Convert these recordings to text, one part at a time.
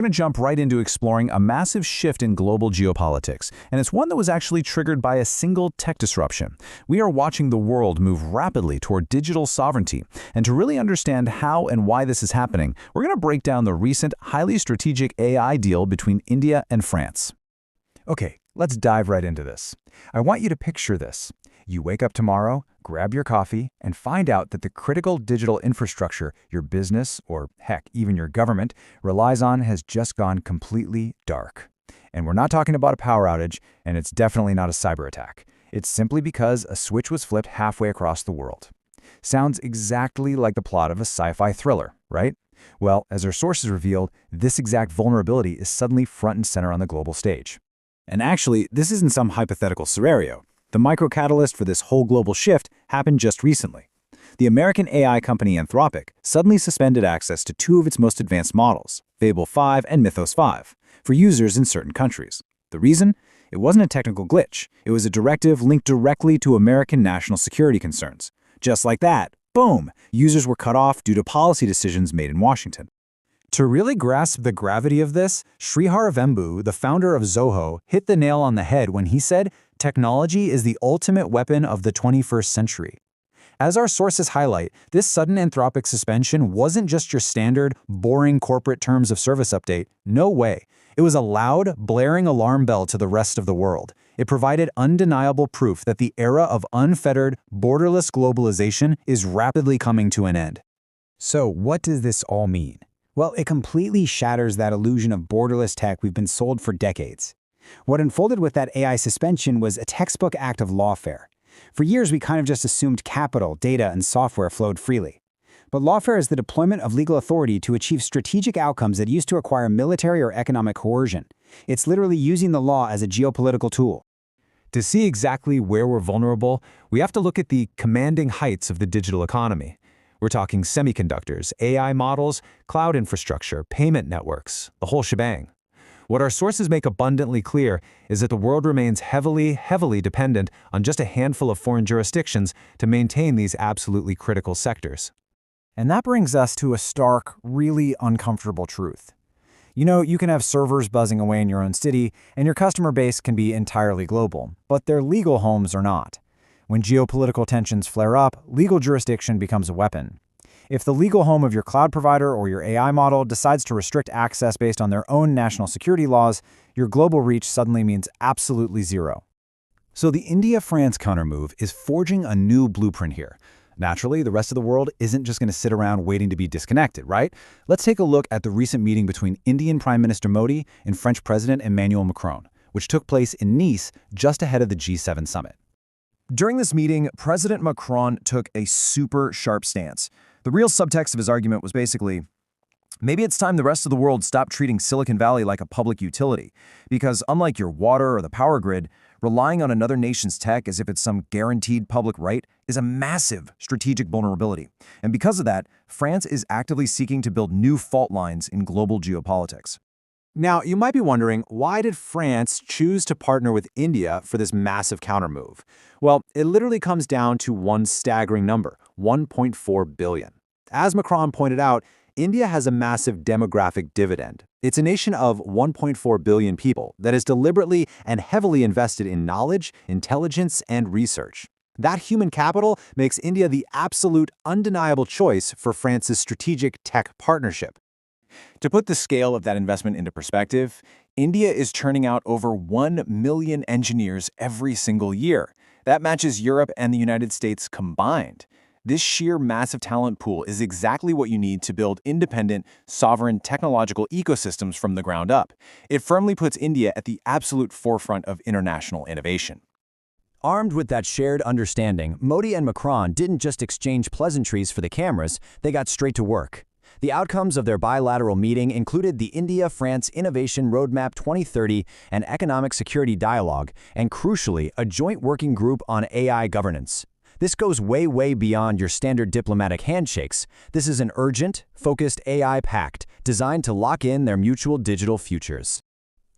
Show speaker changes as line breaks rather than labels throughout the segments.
We're going to jump right into exploring a massive shift in global geopolitics, and it's one that was actually triggered by a single tech disruption. We are watching the world move rapidly toward digital sovereignty, and to really understand how and why this is happening, we're going to break down the recent, highly strategic AI deal between India and France.
Okay, let's dive right into this. I want you to picture this. You wake up tomorrow, grab your coffee, and find out that the critical digital infrastructure your business, or heck, even your government, relies on has just gone completely dark. And we're not talking about a power outage, and it's definitely not a cyber attack. It's simply because a switch was flipped halfway across the world. Sounds exactly like the plot of a sci-fi thriller, right? Well, as our sources revealed, this exact vulnerability is suddenly front and center on the global stage.
And actually, this isn't some hypothetical scenario. The microcatalyst for this whole global shift happened just recently. The American AI company Anthropic suddenly suspended access to two of its most advanced models, Fable 5 and Mythos 5, for users in certain countries. The reason? It wasn't a technical glitch. It was a directive linked directly to American national security concerns. Just like that, boom, users were cut off due to policy decisions made in Washington.
To really grasp the gravity of this, Srihar Vembu, the founder of Zoho, hit the nail on the head when he said, "Technology is the ultimate weapon of the 21st century." As our sources highlight, this sudden Anthropic suspension wasn't just your standard, boring corporate terms of service update. No way. It was a loud, blaring alarm bell to the rest of the world. It provided undeniable proof that the era of unfettered, borderless globalization is rapidly coming to an end. So what does this all mean? Well, it completely shatters that illusion of borderless tech we've been sold for decades. What unfolded with that AI suspension was a textbook act of lawfare. For years, we kind of just assumed capital, data, and software flowed freely. But lawfare is the deployment of legal authority to achieve strategic outcomes that used to require military or economic coercion. It's literally using the law as a geopolitical tool. To see exactly where we're vulnerable, we have to look at the commanding heights of the digital economy. We're talking semiconductors, AI models, cloud infrastructure, payment networks, the whole shebang. What our sources make abundantly clear is that the world remains heavily dependent on just a handful of foreign jurisdictions to maintain these absolutely critical sectors. And that brings us to a stark, really uncomfortable truth. You know, you can have servers buzzing away in your own city, and your customer base can be entirely global, but their legal homes are not. When geopolitical tensions flare up, legal jurisdiction becomes a weapon. If the legal home of your cloud provider or your AI model decides to restrict access based on their own national security laws, your global reach suddenly means absolutely zero. So the India-France countermove is forging a new blueprint here. Naturally, the rest of the world isn't just going to sit around waiting to be disconnected, right? Let's take a look at the recent meeting between Indian Prime Minister Modi and French President Emmanuel Macron, which took place in Nice just ahead of the G7 summit.
During this meeting, President Macron took a super sharp stance. The real subtext of his argument was basically, maybe it's time the rest of the world stopped treating Silicon Valley like a public utility, because unlike your water or the power grid, relying on another nation's tech as if it's some guaranteed public right is a massive strategic vulnerability. And because of that, France is actively seeking to build new fault lines in global geopolitics.
Now, you might be wondering, why did France choose to partner with India for this massive countermove? Well, it literally comes down to one staggering number, 1.4 billion. As Macron pointed out, India has a massive demographic dividend. It's a nation of 1.4 billion people that is deliberately and heavily invested in knowledge, intelligence, and research. That human capital makes India the absolute undeniable choice for France's strategic tech partnership. To put the scale of that investment into perspective, India is churning out over 1 million engineers every single year. That matches Europe and the United States combined. This sheer massive talent pool is exactly what you need to build independent, sovereign technological ecosystems from the ground up. It firmly puts India at the absolute forefront of international innovation. Armed with that shared understanding, Modi and Macron didn't just exchange pleasantries for the cameras, they got straight to work. The outcomes of their bilateral meeting included the India-France Innovation Roadmap 2030 and Economic Security Dialogue, and crucially, a joint working group on AI governance. This goes way beyond your standard diplomatic handshakes. This is an urgent, focused AI pact designed to lock in their mutual digital futures.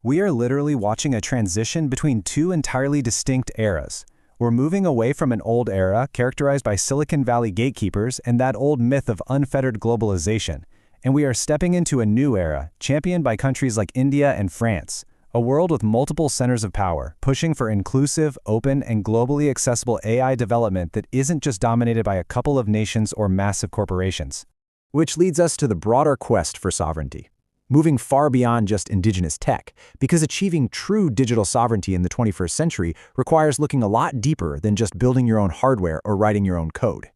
We are literally watching a transition between two entirely distinct eras. We're moving away from an old era characterized by Silicon Valley gatekeepers and that old myth of unfettered globalization, And we are stepping into a new era, championed by countries like India and France, a world with multiple centers of power, pushing for inclusive, open, and globally accessible AI development that isn't just dominated by a couple of nations or massive corporations. Which leads us to the broader quest for sovereignty, moving far beyond just indigenous tech, because achieving true digital sovereignty in the 21st century requires looking a lot deeper than just building your own hardware or writing your own code.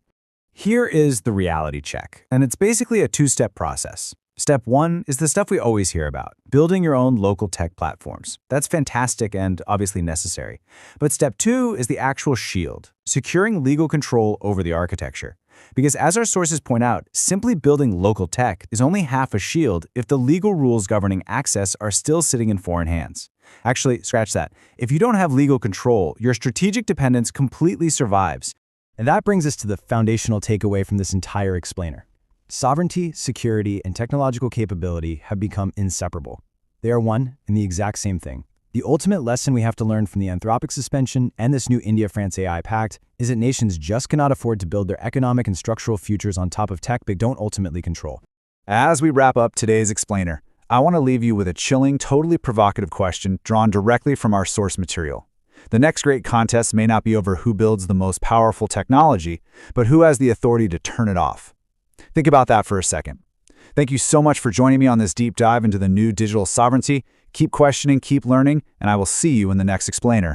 Here is the reality check, and it's basically a two-step process. Step 1 is the stuff we always hear about, building your own local tech platforms. That's fantastic and obviously necessary. But step 2 is the actual shield, securing legal control over the architecture. Because as our sources point out, simply building local tech is only half a shield if the legal rules governing access are still sitting in foreign hands. Actually, scratch that. If you don't have legal control, your strategic dependence completely survives. And that brings us to the foundational takeaway from this entire explainer. Sovereignty, security, and technological capability have become inseparable. They are one and the exact same thing. The ultimate lesson we have to learn from the Anthropic suspension and this new India-France AI pact is that nations just cannot afford to build their economic and structural futures on top of tech they don't ultimately control.
As we wrap up today's explainer, I want to leave you with a chilling, totally provocative question drawn directly from our source material. The next great contest may not be over who builds the most powerful technology, but who has the authority to turn it off. Think about that for a second. Thank you so much for joining me on this deep dive into the new digital sovereignty. Keep questioning, keep learning, and I will see you in the next explainer.